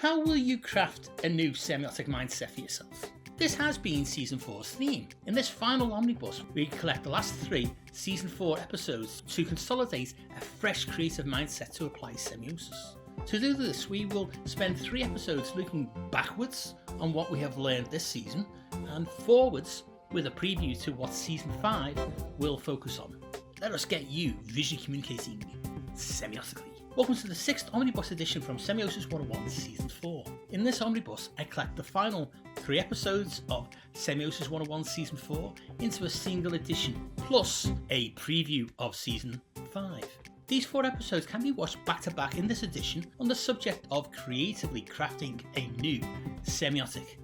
How will you craft a new semiotic mindset for yourself? This has been Season 4's theme. In this final omnibus, we collect the last 3 Season 4 episodes to consolidate a fresh creative mindset to apply semiosis. To do this, we will spend 3 episodes looking backwards on what we have learned this season, and forwards with a preview to what Season 5 will focus on. Let us get you visually communicating semiotically. Welcome to the 6th Omnibus edition from Semiosis 101 Season 4. In this Omnibus, I collect the final 3 episodes of Semiosis 101 Season 4 into a single edition, plus a preview of Season 5. These 4 episodes can be watched back to back in this edition on the subject of creatively crafting a new semiotic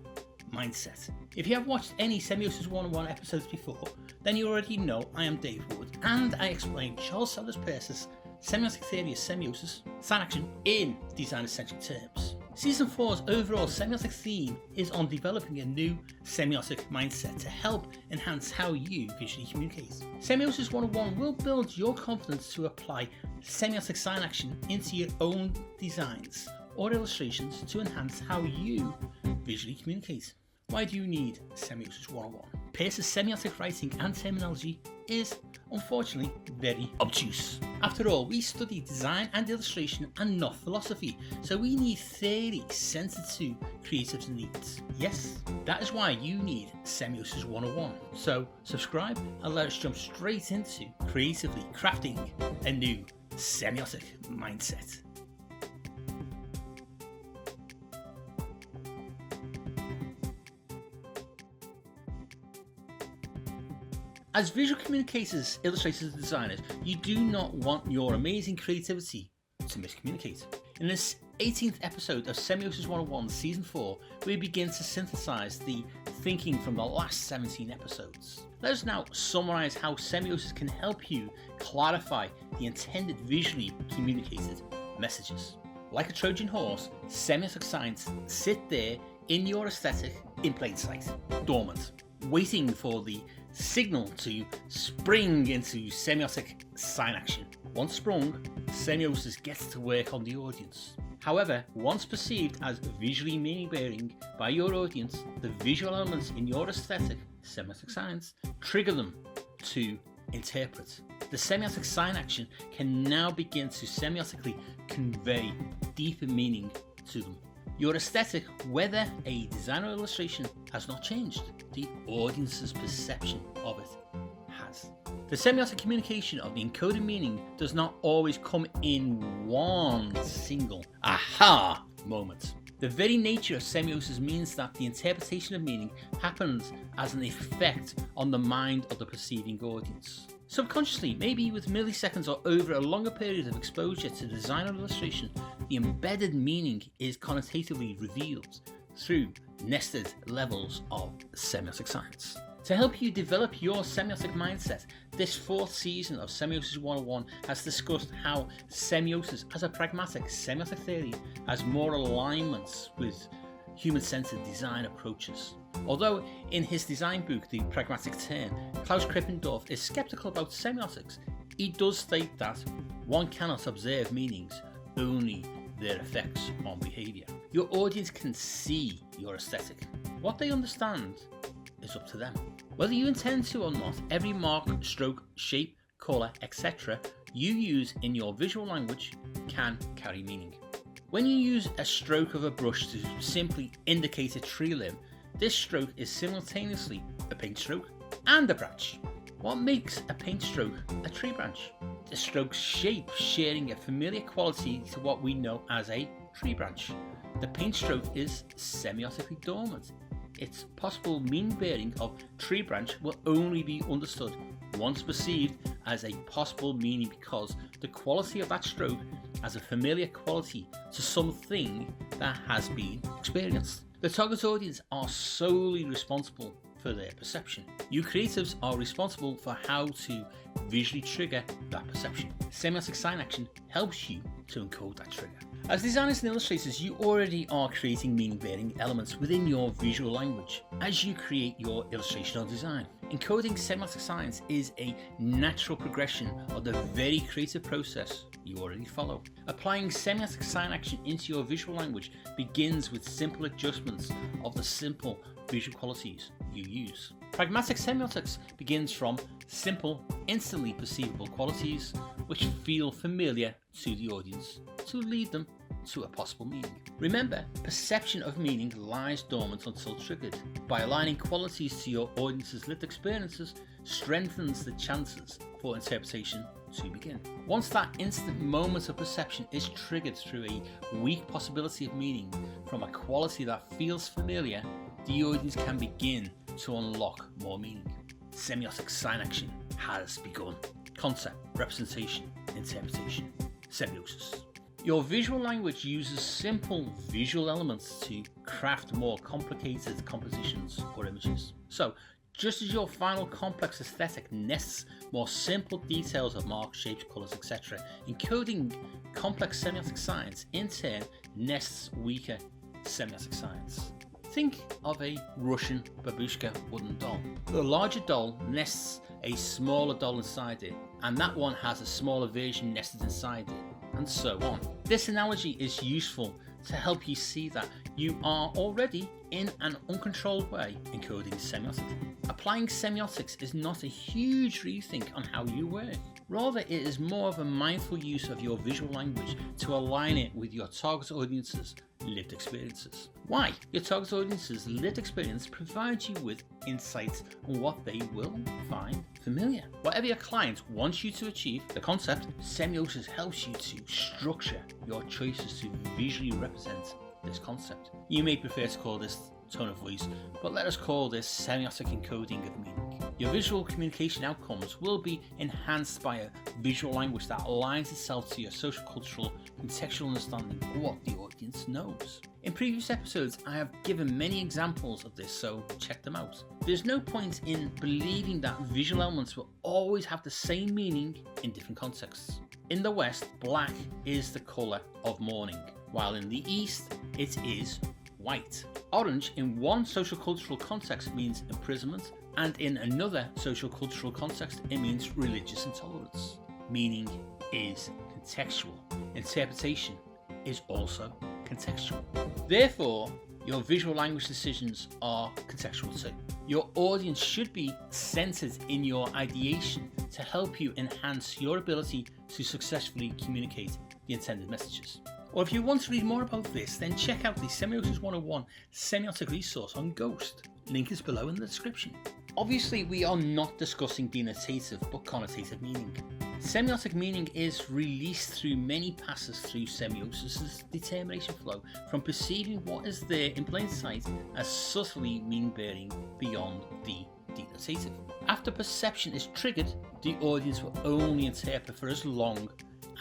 mindset. If you have watched any Semiosis 101 episodes before, then you already know I am Dave Wood, and I explain Charles Sellers Peirce's semiotic theory of semiosis, sign action, in design-centric terms. Season 4's overall semiotic theme is on developing a new semiotic mindset to help enhance how you visually communicate. Semiosis 101 will build your confidence to apply semiotic sign action into your own designs or illustrations to enhance how you visually communicate. Why do you need Semiosis 101? Peirce's semiotic writing and terminology is, unfortunately, very obtuse. After all, we study design and illustration and not philosophy, so we need theory centered to creatives' needs. Yes, that is why you need Semiosis 101. So subscribe and let us jump straight into creatively crafting a new semiotic mindset. As visual communicators, illustrators and designers, you do not want your amazing creativity to miscommunicate. In this 18th episode of Semiosis 101 Season 4, we begin to synthesize the thinking from the last 17 episodes. Let us now summarize how semiosis can help you clarify the intended visually communicated messages. Like a Trojan horse, semiotic signs sit there in your aesthetic in plain sight, dormant, waiting for the signal to spring into semiotic sign action. Once sprung, semiosis gets to work on the audience. However, once perceived as visually meaning-bearing by your audience, the visual elements in your aesthetic, semiotic signs, trigger them to interpret. The semiotic sign action can now begin to semiotically convey deeper meaning to them. Your aesthetic, whether a design or illustration, has not changed. The audience's perception of it has. The semiotic communication of the encoded meaning does not always come in one single aha moment. The very nature of semiosis means that the interpretation of meaning happens as an effect on the mind of the perceiving audience. Subconsciously, maybe with milliseconds or over a longer period of exposure to design or illustration, the embedded meaning is connotatively revealed through nested levels of semiotic science. To help you develop your semiotic mindset, this 4th season of Semiosis 101 has discussed how semiosis as a pragmatic semiotic theory has more alignments with human-centered design approaches. Although in his design book, The Pragmatic Turn, Klaus Krippendorf is skeptical about semiotics, he does state that one cannot observe meanings, only their effects on behaviour. Your audience can see your aesthetic. What they understand is up to them. Whether you intend to or not, every mark, stroke, shape, colour, etc. you use in your visual language can carry meaning. When you use a stroke of a brush to simply indicate a tree limb, this stroke is simultaneously a paint stroke and a branch. What makes a paint stroke a tree branch? The stroke's shape sharing a familiar quality to what we know as a tree branch. The paint stroke is semiotically dormant. Its possible meaning bearing of tree branch will only be understood once perceived as a possible meaning because the quality of that stroke has a familiar quality to something that has been experienced. The target audience are solely responsible for their perception. You creatives are responsible for how to visually trigger that perception. Semiotic sign action helps you to encode that trigger. As designers and illustrators, you already are creating meaning-bearing elements within your visual language as you create your illustration or design. Encoding semiotic science is a natural progression of the very creative process you already follow. Applying semiotic sign action into your visual language begins with simple adjustments of the simple visual qualities you use. Pragmatic semiotics begins from simple, instantly perceivable qualities which feel familiar to the audience to lead them to a possible meaning. Remember, perception of meaning lies dormant until triggered. By aligning qualities to your audience's lived experiences strengthens the chances for interpretation to begin. Once that instant moment of perception is triggered through a weak possibility of meaning from a quality that feels familiar, the audience can begin to unlock more meaning. Semiotic sign action has begun. Concept, representation, interpretation, semiosis. Your visual language uses simple visual elements to craft more complicated compositions or images. So, just as your final complex aesthetic nests more simple details of marks, shapes, colours, etc., encoding complex semiotic science in turn nests weaker semiotic science. Think of a Russian babushka wooden doll. The larger doll nests a smaller doll inside it, and that one has a smaller version nested inside it, and so on. This analogy is useful to help you see that you are already, in an uncontrolled way, encoding semiotically. Applying semiotics is not a huge rethink on how you work. Rather, it is more of a mindful use of your visual language to align it with your target audience's lived experiences. Why? Your target audience's lived experience provides you with insights on what they will find familiar. Whatever your client wants you to achieve, the concept, semiosis helps you to structure your choices to visually represent this concept. You may prefer to call this tone of voice, but let us call this semiotic encoding of meaning. Your visual communication outcomes will be enhanced by a visual language that aligns itself to your social, cultural, contextual understanding of what the audience knows. In previous episodes, I have given many examples of this, so check them out. There's no point in believing that visual elements will always have the same meaning in different contexts. In the West, black is the colour of mourning, while in the East, it is white. Orange in one social cultural context means imprisonment, and in another social cultural context it means religious intolerance. Meaning is contextual. Interpretation is also contextual. Therefore, your visual language decisions are contextual too. Your audience should be centered in your ideation to help you enhance your ability to successfully communicate the intended messages. Or if you want to read more about this, then check out the Semiosis 101 semiotic resource on Ghost. Link is below in the description. Obviously, we are not discussing denotative but connotative meaning. Semiotic meaning is released through many passes through semiosis' determination flow, from perceiving what is there in plain sight as subtly meaning-bearing beyond the denotative. After perception is triggered, the audience will only interpret for as long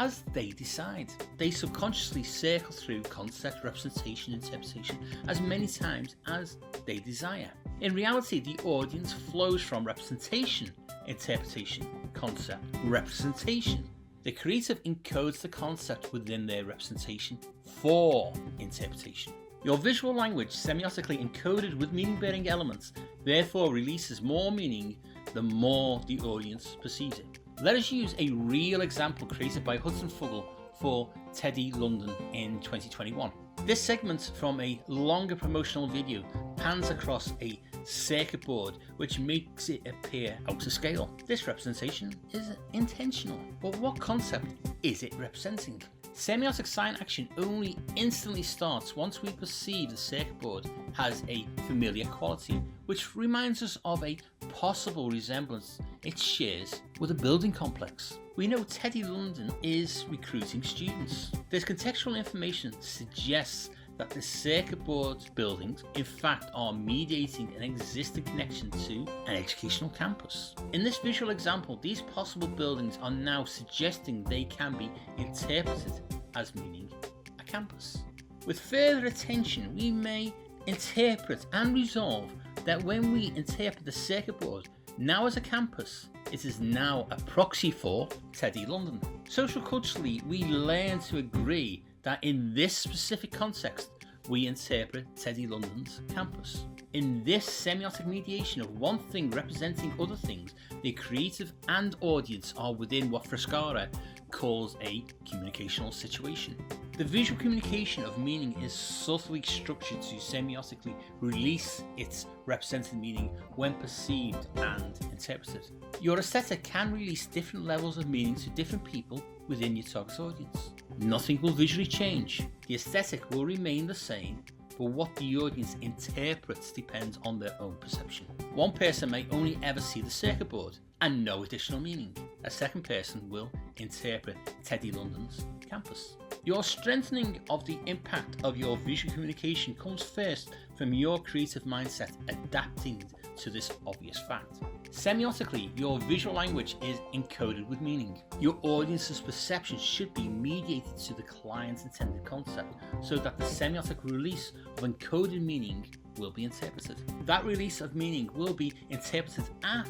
as they decide. They subconsciously circle through concept, representation, interpretation as many times as they desire. In reality, the audience flows from representation, interpretation, concept, representation. The creative encodes the concept within their representation for interpretation. Your visual language, semiotically encoded with meaning-bearing elements, therefore releases more meaning the more the audience perceives it. Let us use a real example created by Hudson Fuggle for Teddy London in 2021. This segment from a longer promotional video pans across a circuit board, which makes it appear out of scale. This representation is intentional, but what concept is it representing? Semiotic sign action only instantly starts once we perceive the circuit board has a familiar quality, which reminds us of a possible resemblance it shares with a building complex. We know Teddy London is recruiting students. This contextual information suggests that the circuit board buildings in fact are mediating an existing connection to an educational campus. In this visual example, these possible buildings are now suggesting they can be interpreted as meaning a campus. With further attention, we may interpret and resolve that when we interpret the circuit board now as a campus, it is now a proxy for Teddy London. Social culturally, we learn to agree that in this specific context, we interpret Teddy London's campus. In this semiotic mediation of one thing representing other things, the creative and audience are within what Frascara calls a communicational situation. The visual communication of meaning is subtly structured to semiotically release its represented meaning when perceived and interpreted. Your aesthetic can release different levels of meaning to different people within your target audience. Nothing will visually change. The aesthetic will remain the same, but what the audience interprets depends on their own perception. One person may only ever see the circuit board and no additional meaning. A second person will interpret Teddy London's campus. Your strengthening of the impact of your visual communication comes first from your creative mindset adapting to this obvious fact. Semiotically, your visual language is encoded with meaning. Your audience's perception should be mediated to the client's intended concept so that the semiotic release of encoded meaning will be interpreted. That release of meaning will be interpreted at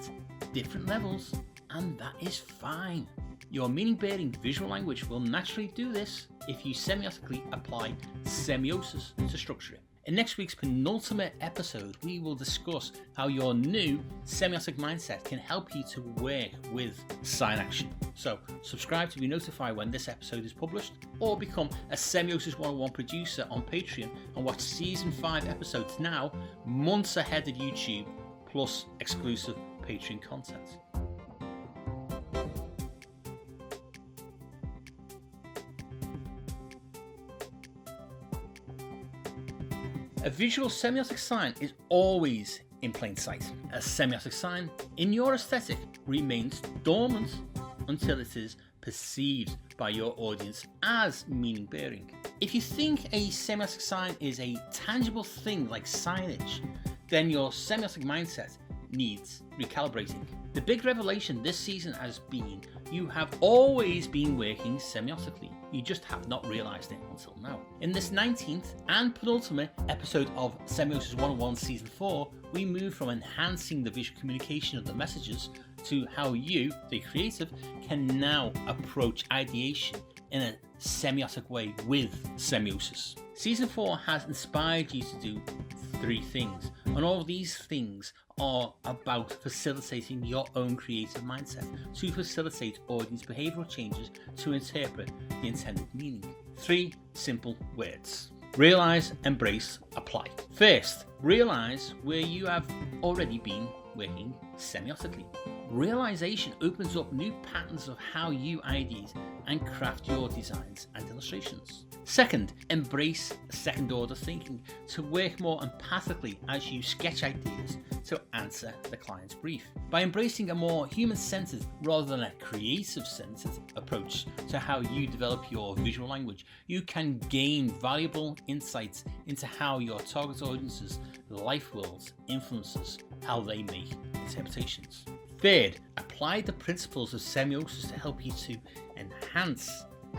different levels, and that is fine. Your meaning-bearing visual language will naturally do this if you semiotically apply semiosis to structure it. In next week's penultimate episode, we will discuss how your new semiotic mindset can help you to work with sign action. So subscribe to be notified when this episode is published, or become a Semiosis 101 producer on Patreon and watch season 5 episodes now, months ahead of YouTube, plus exclusive Patreon content. A visual semiotic sign is always in plain sight. A semiotic sign in your aesthetic remains dormant until it is perceived by your audience as meaning bearing. If you think a semiotic sign is a tangible thing like signage, then your semiotic mindset needs recalibrating. The big revelation this season has been you have always been working semiotically. You just have not realized it until now. In this 19th and penultimate episode of Semiosis 101 Season 4, we move from enhancing the visual communication of the messages to how you, the creative, can now approach ideation in a semiotic way with semiosis. Season 4 has inspired you to do 3 things, and all of these things are about facilitating your own creative mindset to facilitate audience behavioral changes to interpret the intended meaning. 3 simple words: realize, embrace, apply. First, realize where you have already been working semiotically. Realization opens up new patterns of how you ideate and craft your designs and illustrations. Second, embrace second order thinking to work more empathically as you sketch ideas to answer the client's brief. By embracing a more human-centered rather than a creative-centered approach to how you develop your visual language, you can gain valuable insights into how your target audience's life worlds influences how they make interpretations. Third, apply the principles of semiosis to help you to enhance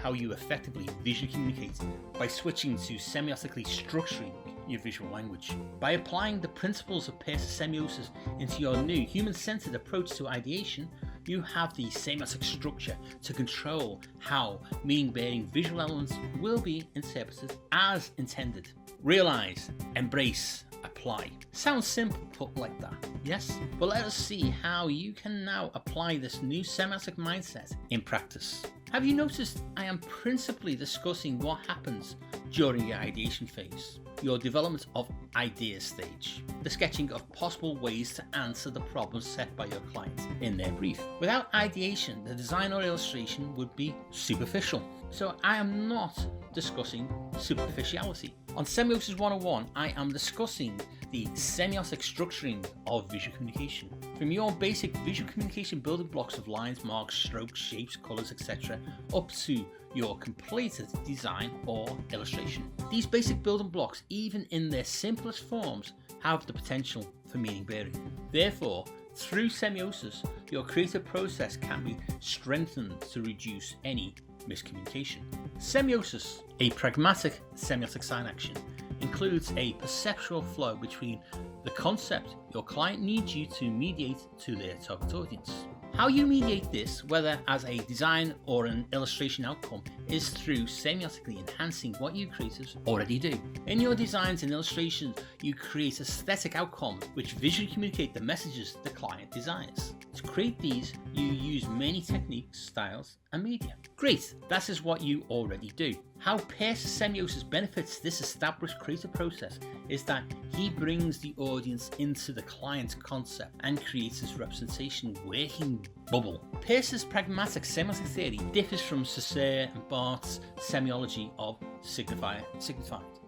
how you effectively visually communicate by switching to semiotically structuring your visual language. By applying the principles of semiosis into your new human-centered approach to ideation, you have the semiotic structure to control how meaning-bearing visual elements will be interpreted as intended. Realize, embrace, apply. Sounds simple put like that, yes? But let us see how you can now apply this new semiotic mindset in practice. Have you noticed I am principally discussing what happens during your ideation phase, your development of ideas stage, the sketching of possible ways to answer the problems set by your clients in their brief. Without ideation, the design or illustration would be superficial. So I am not discussing superficiality. On Semiosis 101, I am discussing the semiotic structuring of visual communication. From your basic visual communication building blocks of lines, marks, strokes, shapes, colours, etc. up to your completed design or illustration. These basic building blocks, even in their simplest forms, have the potential for meaning bearing. Therefore, through semiosis, your creative process can be strengthened to reduce any miscommunication. Semiosis, a pragmatic semiotic sign action, includes a perceptual flow between the concept your client needs you to mediate to their target audience. How you mediate this, whether as a design or an illustration outcome, is through semiotically enhancing what you creatives already do. In your designs and illustrations, you create aesthetic outcomes which visually communicate the messages the client desires. To create these, you use many techniques, styles, and media. Great, that is what you already do. How Pierce's semiosis benefits this established creative process is that he brings the audience into the client's concept and creates his representation working bubble. Pierce's pragmatic semiotic theory differs from Saussure and Barth's semiology of signified.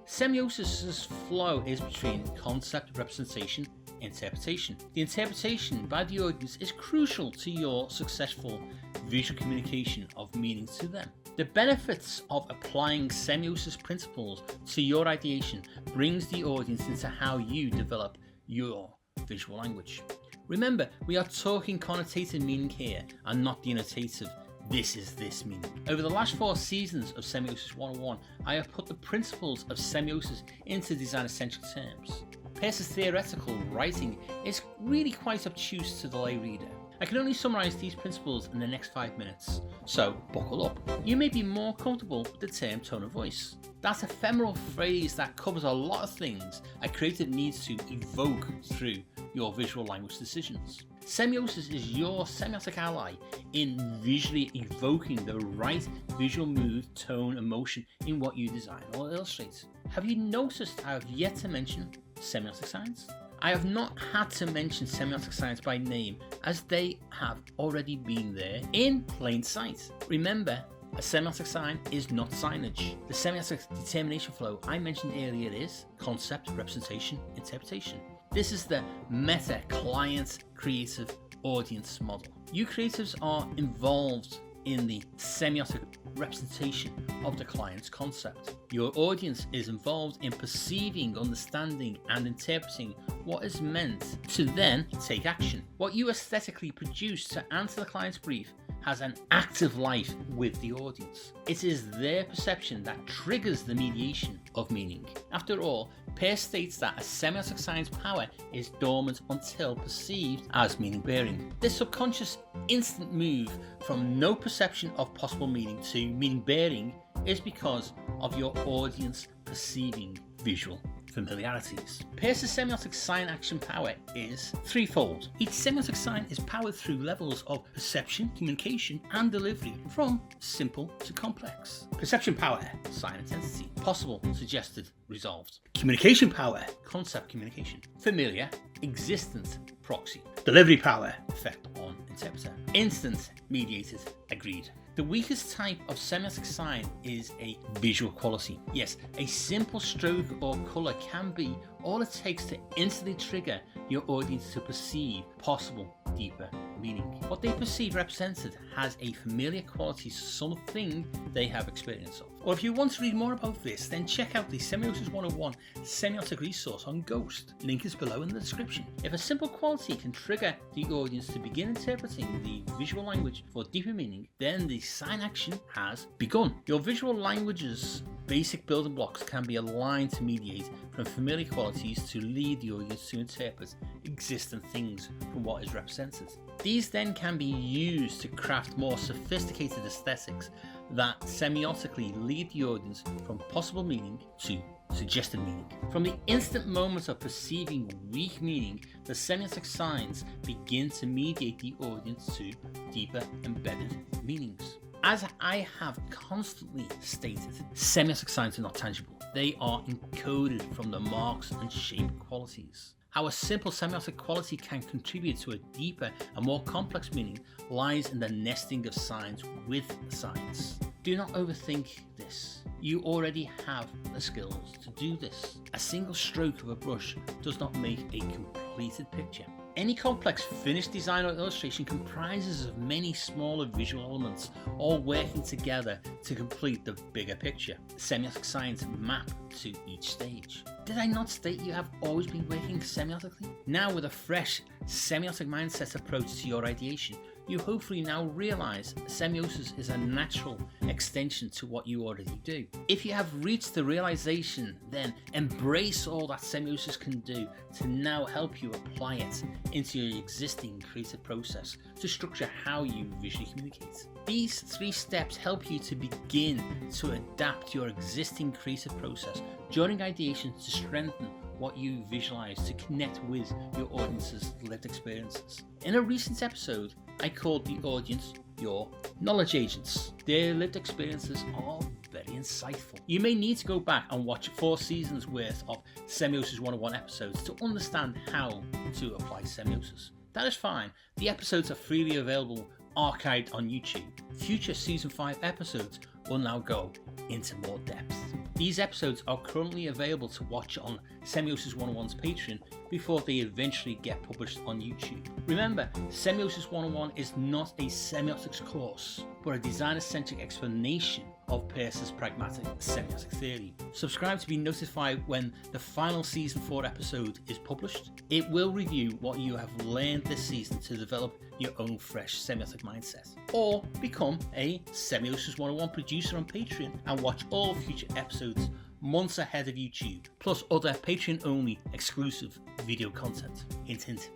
Semiosis's flow is between concept, representation, interpretation. The interpretation by the audience is crucial to your successful visual communication of meaning to them. The benefits of applying semiosis principles to your ideation brings the audience into how you develop your visual language. Remember, we are talking connotative meaning here and not the annotative "this is this" meaning. Over the last 4 seasons of Semiosis 101, I have put the principles of semiosis into design essential terms. Pierce's theoretical writing is really quite obtuse to the lay reader. I can only summarise these principles in the next 5 minutes, so buckle up. You may be more comfortable with the term tone of voice. That ephemeral phrase that covers a lot of things a creative needs to evoke through your visual language decisions. Semiosis is your semiotic ally in visually evoking the right visual mood, tone, emotion in what you design or illustrate. Have you noticed I have yet to mention semiotic signs? I have not had to mention semiotic signs by name as they have already been there in plain sight. Remember, a semiotic sign is not signage. The semiotic determination flow I mentioned earlier is concept, representation, interpretation. This is the meta client creative audience model. You creatives are involved in the semiotic representation of the client's concept. Your audience is involved in perceiving, understanding, and interpreting what is meant to then take action. What you aesthetically produce to answer the client's brief has an active life with the audience. It is their perception that triggers the mediation of meaning. After all, Pierce states that a semiotic sign's power is dormant until perceived as meaning bearing. This subconscious instant move from no perception of possible meaning to meaning bearing is because of your audience perceiving visual familiarities. Pierce's semiotic sign action power is threefold. Each semiotic sign is powered through levels of perception, communication, and delivery, from simple to complex. Perception power, sign intensity. Possible, suggested, resolved. Communication power, concept communication. Familiar, existent, proxy. Delivery power, effect on interpreter. Instant, mediated, agreed. The weakest type of semiotic sign is a visual quality. Yes, a simple stroke or colour can be all it takes to instantly trigger your audience to perceive possible deeper meaning. What they perceive represented has a familiar quality to something they have experience of. Or if you want to read more about this, then check out the Semiosis 101 semiotic resource on Ghost. Link is below in the description. If a simple quality can trigger the audience to begin interpreting the visual language for deeper meaning, then the sign action has begun. Your visual language's basic building blocks can be aligned to mediate from familiar qualities to lead the audience to interpret existent things from what is represented. These then can be used to craft more sophisticated aesthetics that semiotically lead the audience from possible meaning to suggested meaning. From the instant moment of perceiving weak meaning, the semiotic signs begin to mediate the audience to deeper embedded meanings. As I have constantly stated, semiotic signs are not tangible. They are encoded from the marks and shape qualities. How a simple semiotic quality can contribute to a deeper and more complex meaning lies in the nesting of signs with signs. Do not overthink this. You already have the skills to do this. A single stroke of a brush does not make a completed picture. Any complex finished design or illustration comprises of many smaller visual elements, all working together to complete the bigger picture. Semiotic signs map to each stage. Did I not state you have always been working semiotically? Now, with a fresh semiotic mindset approach to your ideation, you hopefully now realize semiosis is a natural extension to what you already do. If you have reached the realization, then embrace all that semiosis can do to now help you apply it into your existing creative process to structure how you visually communicate. These 3 steps help you to begin to adapt your existing creative process during ideation to strengthen what you visualize to connect with your audience's lived experiences. In a recent episode, I called the audience your knowledge agents. Their lived experiences are very insightful. You may need to go back and watch 4 seasons worth of Semiosis 101 episodes to understand how to apply semiosis. That is fine. The episodes are freely available, archived on YouTube. Future Season 5 episodes will now go into more depth. These episodes are currently available to watch on Semiosis 101's Patreon before they eventually get published on YouTube. Remember, Semiosis 101 is not a semiotics course, but a designer-centric explanation of Peirce's pragmatic semiotic theory. Subscribe to be notified when the final Season 4 episode is published. It will review what you have learned this season to develop your own fresh semiotic mindset. Or become a Semiosis 101 producer on Patreon and watch all future episodes months ahead of YouTube, plus other Patreon-only exclusive video content. Hint, hint.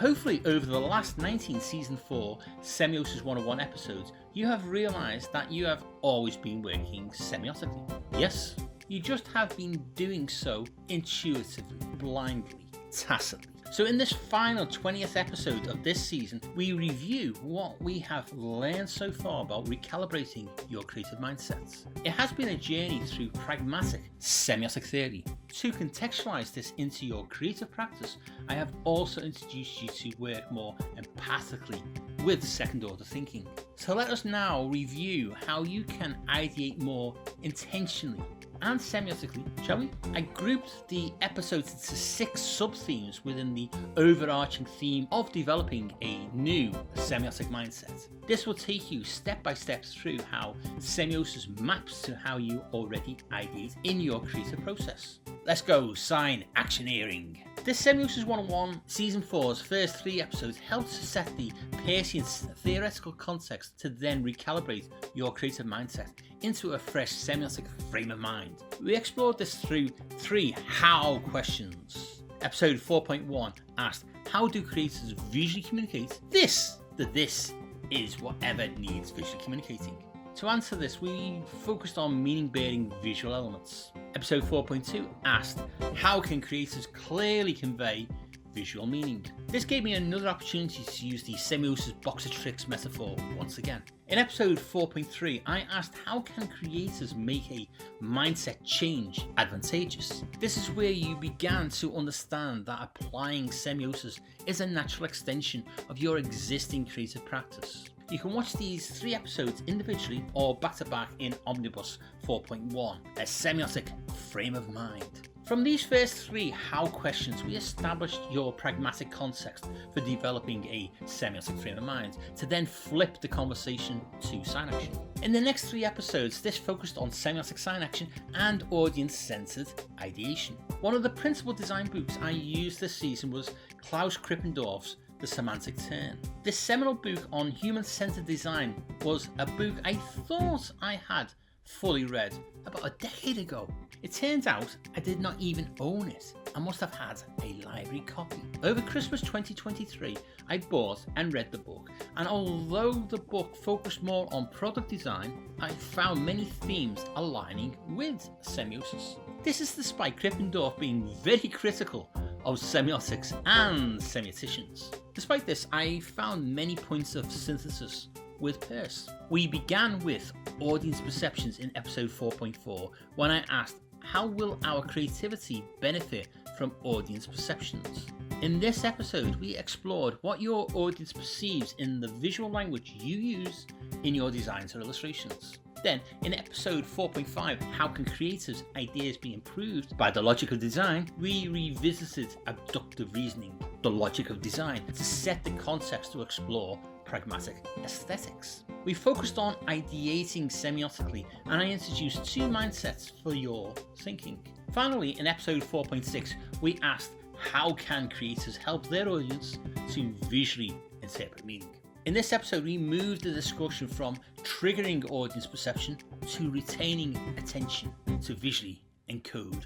Hopefully over the last 19 Season 4 Semiosis 101 episodes, you have realized that you have always been working semiotically. Yes, you just have been doing so intuitively, blindly, tacitly. So in this final 20th episode of this season, we review what we have learned so far about recalibrating your creative mindsets. It has been a journey through pragmatic semiotic theory. To contextualize this into your creative practice, I have also introduced you to work more empathically with second order thinking. So let us now review how you can ideate more intentionally and semiotically, shall we? I grouped the episodes into 6 sub-themes within the overarching theme of developing a new semiotic mindset. This will take you step by step through how semiosis maps to how you already ideate in your creative process. Let's go, sign actioneering. This Semiosis 101 Season 4's first 3 episodes helps to set the Peircean theoretical context to then recalibrate your creative mindset into a fresh semiotic frame of mind. We explored this through 3 how questions. Episode 4.1 asked, how do creators visually communicate this? The this is whatever needs visually communicating. To answer this, we focused on meaning-bearing visual elements. Episode 4.2 asked, how can creators clearly convey visual meaning? This gave me another opportunity to use the semiosis box of tricks metaphor once again. In episode 4.3, I asked, how can creators make a mindset change advantageous? This is where you began to understand that applying semiosis is a natural extension of your existing creative practice. You can watch these 3 episodes individually or back to back in Omnibus 4.1, a semiotic frame of mind. From these first 3 how questions, we established your pragmatic context for developing a semiotic frame of mind, to then flip the conversation to sign action. In the next 3 episodes, this focused on semiotic sign action and audience-centered ideation. One of the principal design books I used this season was Klaus Krippendorff's The Semantic Turn. This seminal book on human-centered design was a book I thought I had fully read about a decade ago. It turns out I did not even own it. I must have had a library copy. Over Christmas 2023, I bought and read the book, and although the book focused more on product design, I found many themes aligning with semiosis. This is despite Krippendorff being very critical of semiotics and semioticians. Despite this, I found many points of synthesis with Peirce. We began with audience perceptions in episode 4.4 when I asked, how will our creativity benefit from audience perceptions? In this episode, we explored what your audience perceives in the visual language you use in your designs or illustrations. Then, in episode 4.5, how can creators' ideas be improved by the logic of design, we revisited abductive reasoning, the logic of design, to set the context to explore pragmatic aesthetics. We focused on ideating semiotically, and I introduced 2 mindsets for your thinking. Finally, in episode 4.6, we asked how can creators help their audience to visually interpret meaning. In this episode, we moved the discussion from triggering audience perception to retaining attention to visually encode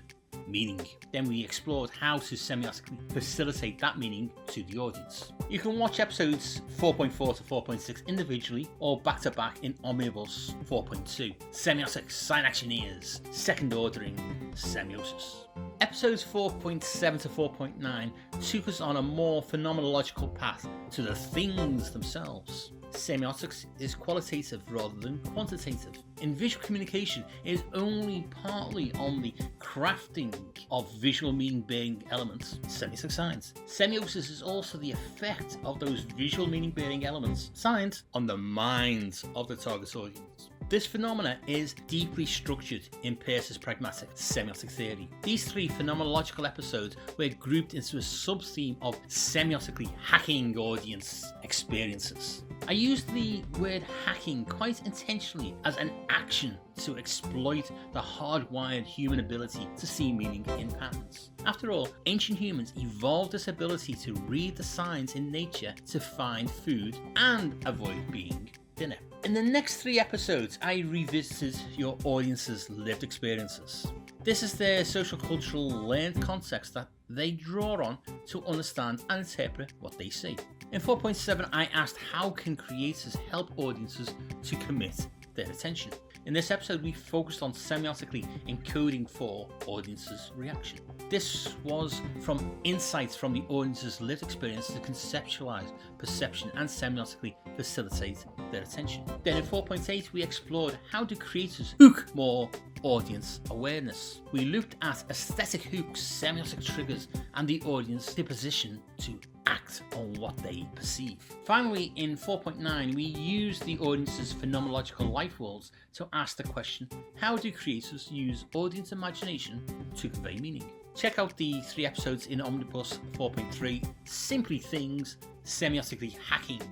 meaning. Then we explored how to semiotically facilitate that meaning to the audience. You can watch episodes 4.4 to 4.6 individually or back to back in Omnibus 4.2, Semiotics, Synactioneers, Second Ordering, Semiosis. Episodes 4.7 to 4.9 took us on a more phenomenological path to the things themselves. Semiotics is qualitative rather than quantitative. In visual communication, it is only partly on the crafting of visual meaning-bearing elements, semiotic signs. Semiosis is also the effect of those visual meaning-bearing elements, signs, on the minds of the target audience. This phenomena is deeply structured in Peirce's pragmatic semiotic theory. These 3 phenomenological episodes were grouped into a sub-theme of semiotically hacking audience experiences. I used the word hacking quite intentionally as an action to exploit the hardwired human ability to see meaning in patterns. After all, ancient humans evolved this ability to read the signs in nature to find food and avoid being dinner. In the next 3 episodes, I revisited your audience's lived experiences. This is their social cultural learned context that they draw on to understand and interpret what they see. In 4.7, I asked how can creators help audiences to commit their attention. In this episode, we focused on semiotically encoding for audience's reaction. This was from insights from the audience's lived experience to conceptualize perception and semiotically facilitate their attention. Then in 4.8, we explored how do creators hook more audience awareness. We looked at aesthetic hooks, semiotic triggers, and the audience disposition to act on what they perceive. Finally, in 4.9, we used the audience's phenomenological life worlds to ask the question, how do creators use audience imagination to convey meaning? Check out the 3 episodes in Omnibus 4.3, Simply Things, Semiotically Hacking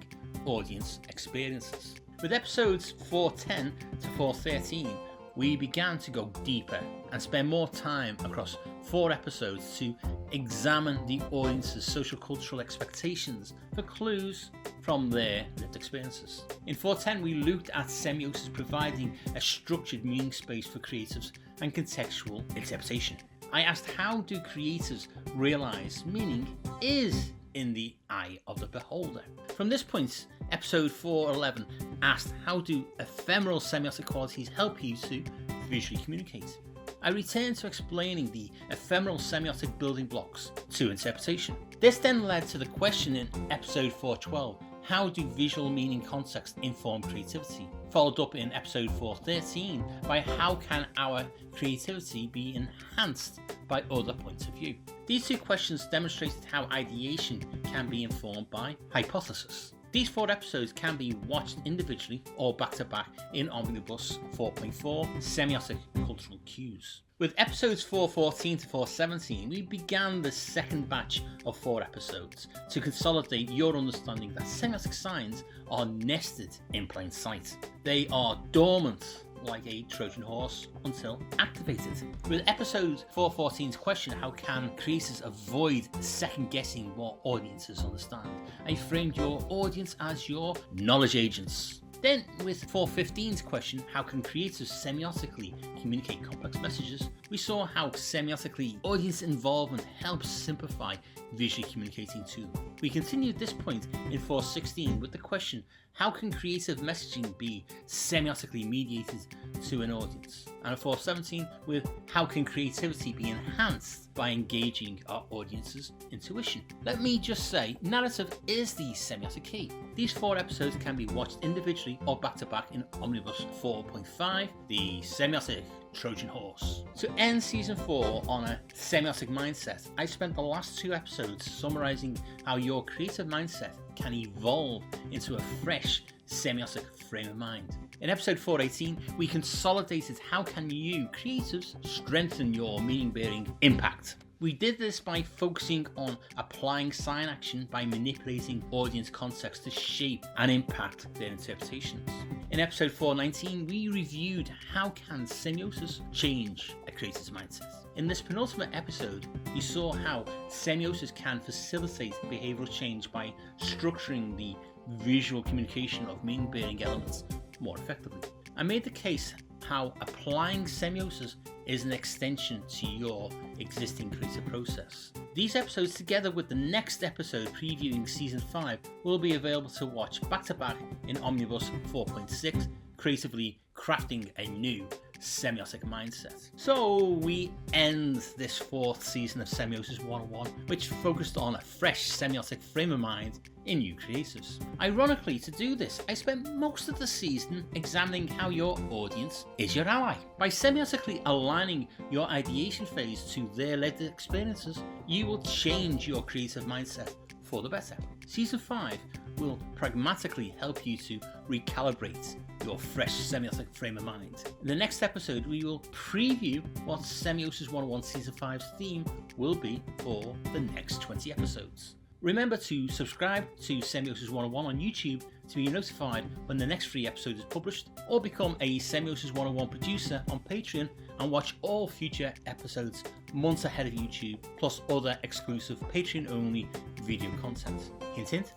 Audience Experiences. With episodes 4.10 to 4.13, we began to go deeper and spend more time across 4 episodes to examine the audience's social cultural expectations for clues from their lived experiences. In 4.10, we looked at semiosis providing a structured meaning space for creatives and contextual interpretation. I asked how do creators realize meaning is in the eye of the beholder. From this point, episode 4.11 asked how do ephemeral semiotic qualities help you to visually communicate. I returned to explaining the ephemeral semiotic building blocks to interpretation. This then led to the question in episode 4.12, how do visual meaning context inform creativity? Followed up in episode 4.13 by how can our creativity be enhanced by other points of view. These 2 questions demonstrated how ideation can be informed by hypothesis. These 4 episodes can be watched individually or back to back in Omnibus 4.4, Semiotic Cultural Cues. With episodes 4.14 to 4.17, we began the second batch of 4 episodes to consolidate your understanding that semiotic signs are nested in plain sight. They are dormant like a Trojan horse until activated. With episode 4.14's question, how can creators avoid second guessing what audiences understand? I framed your audience as your knowledge agents. Then with 4.15's question, how can creators semiotically communicate complex messages? We saw how semiotically audience involvement helps simplify visually communicating to them. We continued this point in 4.16 with the question, how can creative messaging be semiotically mediated to an audience? And at 4.17 with how can creativity be enhanced by engaging our audience's intuition? Let me just say, narrative is the semiotic key. These 4 episodes can be watched individually or back to back in Omnibus 4.5, the Semiotic Trojan Horse. To end season 4 on a semiotic mindset, I spent the last 2 episodes summarizing how your creative mindset can evolve into a fresh semiotic frame of mind. In episode 418, we consolidated how can you, creatives, strengthen your meaning-bearing impact. We did this by focusing on applying sign action by manipulating audience context to shape and impact their interpretations. In episode 419, we reviewed how can semiosis change a creator's mindset. In this penultimate episode, we saw how semiosis can facilitate behavioral change by structuring the visual communication of meaning-bearing elements more effectively. I made the case how applying semiosis is an extension to your existing creative process. These episodes, together with the next episode previewing season 5, will be available to watch back to back in Omnibus 4.6, creatively crafting a new semiotic mindset. So we end this 4th season of Semiosis 101, which focused on a fresh semiotic frame of mind in new creatives. Ironically, to do this, I spent most of the season examining how your audience is your ally. By semiotically aligning your ideation phase to their lived experiences, you will change your creative mindset for the better. Season 5 will pragmatically help you to recalibrate your fresh semiotic frame of mind. In the next episode, we will preview what Semiosis 101 Season 5's theme will be for the next 20 episodes. Remember to subscribe to Semiosis 101 on YouTube to be notified when the next free episode is published, or become a Semiosis 101 producer on Patreon and watch all future episodes months ahead of YouTube, plus other exclusive Patreon-only video content. Hint, hint.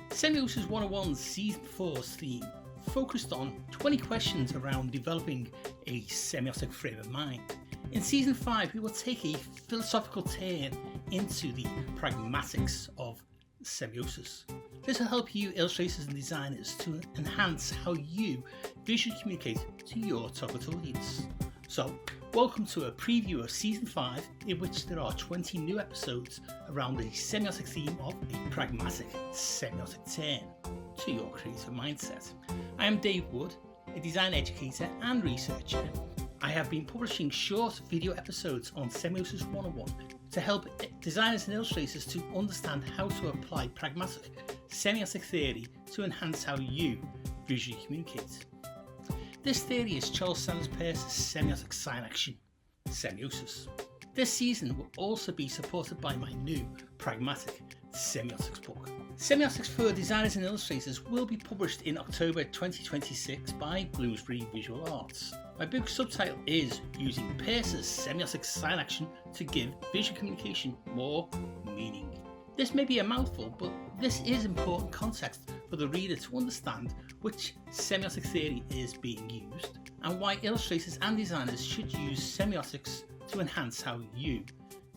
Semiosis 101's Season 4's theme focused on 20 questions around developing a semiotic frame of mind. In Season 5, we will take a philosophical turn into the pragmatics of semiosis. This will help you illustrators and designers to enhance how you visually communicate to your target audience. So, welcome to a preview of Season 5, in which there are 20 new episodes around the semiotic theme of a pragmatic semiotic turn to your creative mindset. I am Dave Wood, a design educator and researcher. I have been publishing short video episodes on Semiosis 101 to help designers and illustrators to understand how to apply pragmatic semiotic theory to enhance how you visually communicate. This theory is Charles Sanders Peirce's semiotic sign action, semiosis. This season will also be supported by my new Pragmatic Semiotics book. Semiotics for Designers and Illustrators will be published in October 2026 by Bloomsbury Visual Arts. My book's subtitle is Using Peirce's Semiotic Sign Action to Give Visual Communication More Meaning. This may be a mouthful, but this is important context for the reader to understand which semiotic theory is being used and why illustrators and designers should use semiotics to enhance how you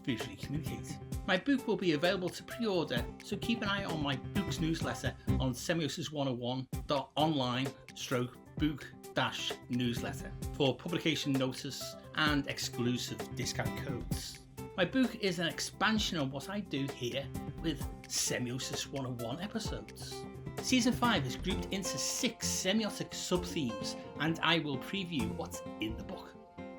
visually communicate. My book will be available to pre-order, so keep an eye on my book's newsletter on semiosis101.online/book-newsletter for publication notice and exclusive discount codes. My book is an expansion on what I do here with Semiosis 101 episodes. Season 5 is grouped into 6 semiotic sub-themes, and I will preview what's in the book.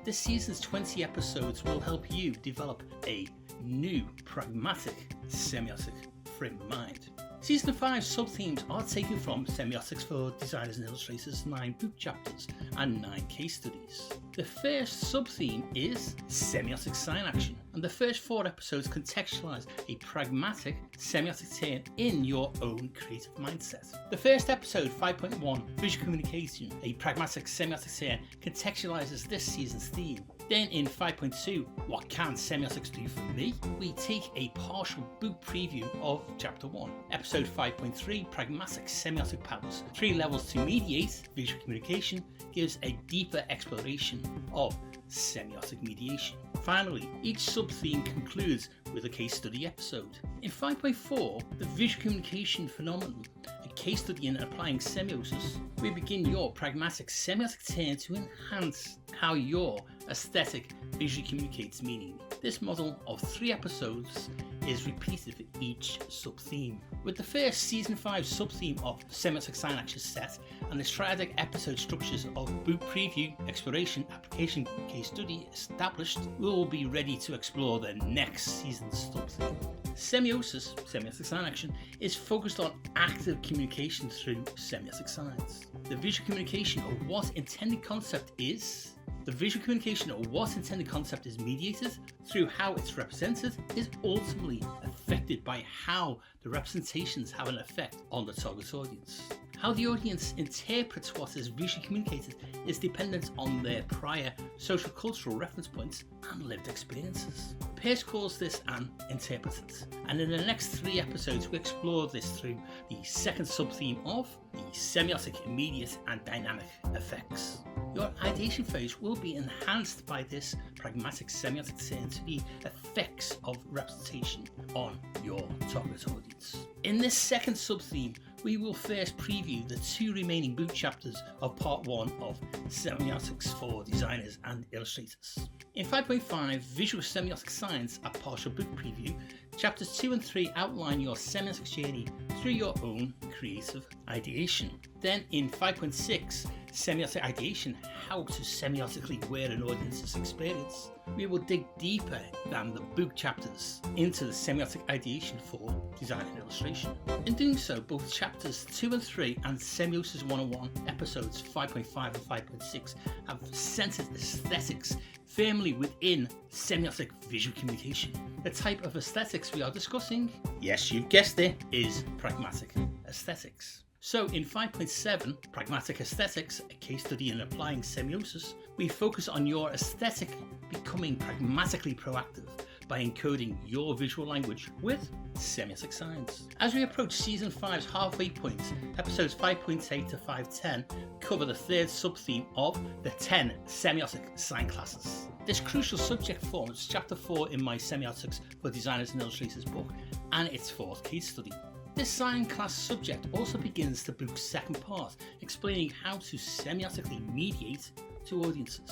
This season's 20 episodes will help you develop a new pragmatic semiotic frame of mind. Season 5 sub-themes are taken from Semiotics for Designers and Illustrators' 9 book chapters and 9 case studies. The first sub-theme is semiotic sign action, and the first 4 episodes contextualize a pragmatic semiotic turn in your own creative mindset. The first episode, 5.1, Visual Communication, a pragmatic semiotic turn, contextualizes this season's theme. Then in 5.2, What Can Semiotics Do For Me?, we take a partial book preview of Chapter 1. Episode 5.3, Pragmatic Semiotic Powers, 3 levels to mediate visual communication, gives a deeper exploration of semiotic mediation. Finally, each sub-theme concludes with a case study episode. In 5.4, the visual communication phenomenon, a case study in applying semiosis, we begin your pragmatic semiotic turn to enhance how your aesthetic visually communicates meaning. This model of 3 episodes is repeated for each sub-theme. With the first Season 5 sub-theme of Semiotic Sign Action set and the triadic episode structures of book preview, exploration, application, case study established, we will be ready to explore the next season's sub-theme. Semiosis, Semiotic Sign Action, is focused on active communication through semiotic signs. The visual communication of what intended concept is mediated through how it's represented is ultimately affected by how the representations have an effect on the target audience. How the audience interprets what is visually communicated is dependent on their prior social cultural reference points and lived experiences. Peirce calls this an interpretant, and in the next 3 episodes we explore this through the second sub-theme of the semiotic immediate and dynamic effects. Your ideation phase will be enhanced by this pragmatic semiotic turn to the effects of representation on your target audience. In this second sub-theme, we will first preview the 2 remaining book chapters of part 1 of Semiotics for designers and illustrators. In 5.5, Visual Semiotic Science, a partial book preview, chapters 2 and 3 outline your semiotic journey through your own creative ideation. Then in 5.6, Semiotic Ideation, how to semiotically wear an audience's experience, we will dig deeper than the book chapters into the semiotic ideation for design and illustration. In doing so, both chapters 2 and 3 and Semiosis 101 episodes 5.5 and 5.6 have centered aesthetics firmly within semiotic visual communication. The type of aesthetics we are discussing, yes, you've guessed it, is pragmatic aesthetics. So in 5.7, Pragmatic Aesthetics, a case study in applying semiosis, we focus on your aesthetic becoming pragmatically proactive by encoding your visual language with semiotic signs. As we approach Season 5's halfway point, episodes 5.8 to 5.10 cover the third sub-theme of the 10 semiotic sign classes. This crucial subject forms Chapter 4 in my Semiotics for Designers and Illustrators book and its 4th case study. This sign class subject also begins the book's second part, explaining how to semiotically mediate to audiences.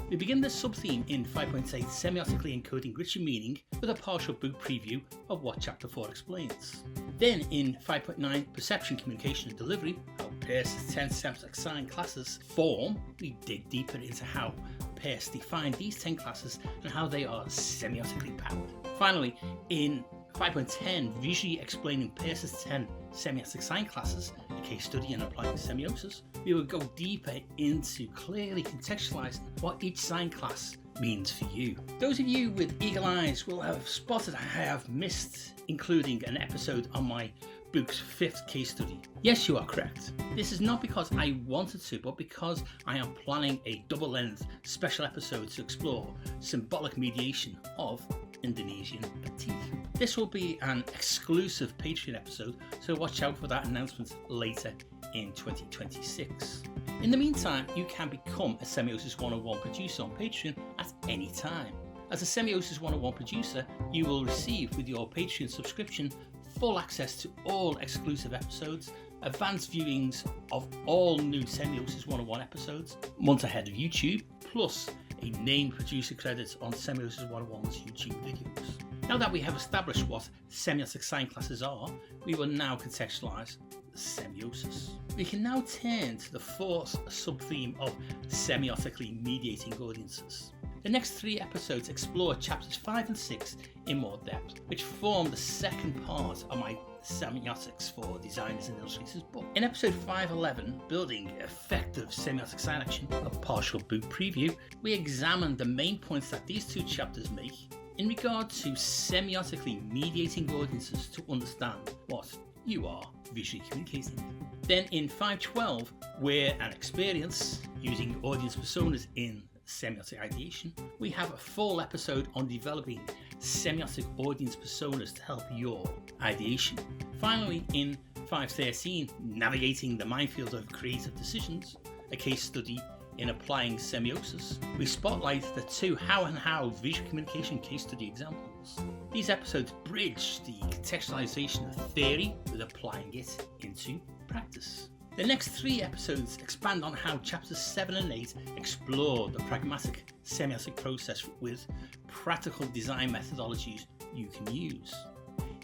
We begin this sub-theme in 5.8, Semiotically encoding richer meaning, with a partial book preview of what Chapter 4 explains. Then in 5.9, Perception, Communication and Delivery, how Peirce's 10 semiotic sign classes form, we dig deeper into how Peirce defined these 10 classes and how they are semiotically powered. Finally, in 5.10, visually explaining Peirce's 10 semiotic sign classes, a case study in applying semiosis, we will go deeper into clearly contextualizing what each sign class means for you. Those of you with eagle eyes will have spotted I have missed including an episode on my book's 5th case study. Yes, you are correct. This is not because I wanted to, but because I am planning a double-length special episode to explore symbolic mediation of Indonesian batik. This will be an exclusive Patreon episode, so watch out for that announcement later in 2026. In the meantime, you can become a Semiosis 101 producer on Patreon at any time. As a Semiosis 101 producer, you will receive with your Patreon subscription full access to all exclusive episodes, advanced viewings of all new Semiosis 101 episodes, months ahead of YouTube, plus a named producer credit on Semiosis 101's YouTube videos. Now that we have established what semiotic sign classes are, we will now contextualize semiosis. We can now turn to the 4th sub-theme of semiotically mediating audiences. The next 3 episodes explore chapters 5 and 6 in more depth, which form the second part of my Semiotics for Designers and Illustrators book. In episode 5.11, Building Effective Semiotic Sign Action, a partial book preview, we examine the main points that these 2 chapters make in regard to semiotically mediating audiences to understand what you are visually communicating. Then in 5.12, Wear and Experience, using audience personas in semiotic ideation, we have a full episode on developing semiotic audience personas to help your ideation. Finally, in 5.13, Navigating the Minefield of Creative Decisions, a case study in applying semiosis, we spotlight the 2 how and how visual communication case study examples. These episodes bridge the contextualization of theory with applying it into practice. The next 3 episodes expand on how chapters 7 and 8 explore the pragmatic semiotic process with practical design methodologies you can use.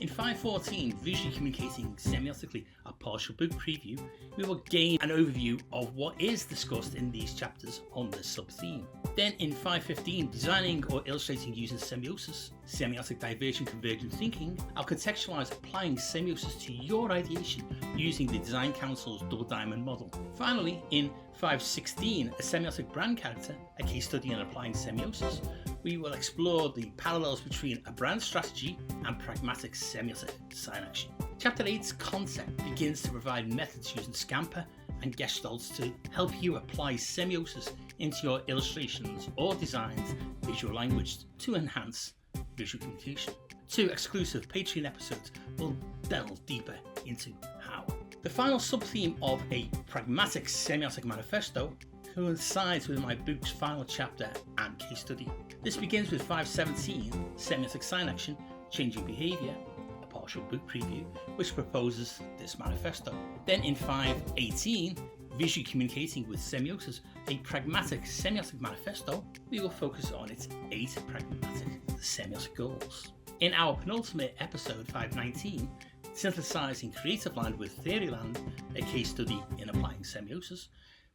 In 5.14, Visually Communicating Semiotically, a partial book preview, we will gain an overview of what is discussed in these chapters on this sub-theme. Then in 5.15, Designing or Illustrating Using Semiosis, Semiotic Divergent Convergent Thinking, I'll contextualize applying semiosis to your ideation using the Design Council's Double Diamond model. Finally, in 5.16, A Semiotic Brand Character, a case study on applying semiosis, we will explore the parallels between a brand strategy and pragmatic semiotic design action. Chapter 8's concept begins to provide methods using Scamper and Gestalts to help you apply semiosis into your illustrations or designs visual language to enhance visual communication. 2 exclusive Patreon episodes will delve deeper into how. The final sub-theme of a pragmatic semiotic manifesto coincides with my book's final chapter and case study. This begins with 5.17, Semiotic Sign Action, Changing Behaviour, a partial book preview, which proposes this manifesto. Then in 5.18, Visually Communicating with Semiosis, a pragmatic semiotic manifesto, we will focus on its 8 pragmatic semiotic goals. In our penultimate episode, 5.19, Synthesizing Creative Land with Theoryland, a case study in applying semiosis,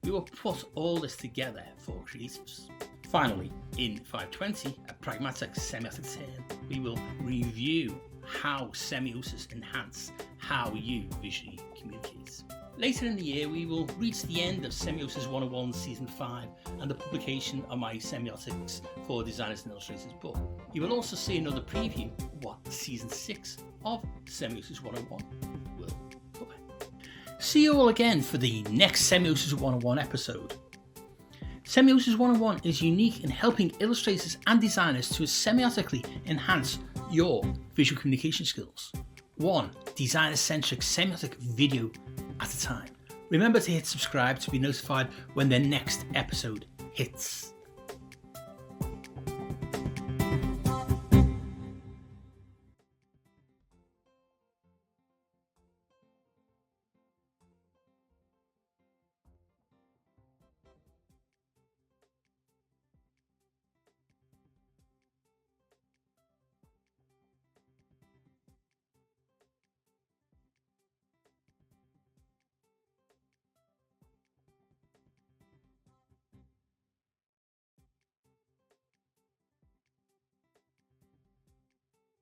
we will put all this together for creatives. Finally, in 5.20, a pragmatic semiotic turn, we will review how semiosis enhance how you visually communicate. Later in the year, we will reach the end of Semiosis 101 Season 5 and the publication of my Semiotics for Designers and Illustrators book. You will also see another preview of what Season 6 of Semiosis 101 will cover. See you all again for the next Semiosis 101 episode. Semiosis 101 is unique in helping illustrators and designers to semiotically enhance your visual communication skills. 1 designer-centric semiotic video at a time. Remember to hit subscribe to be notified when the next episode hits.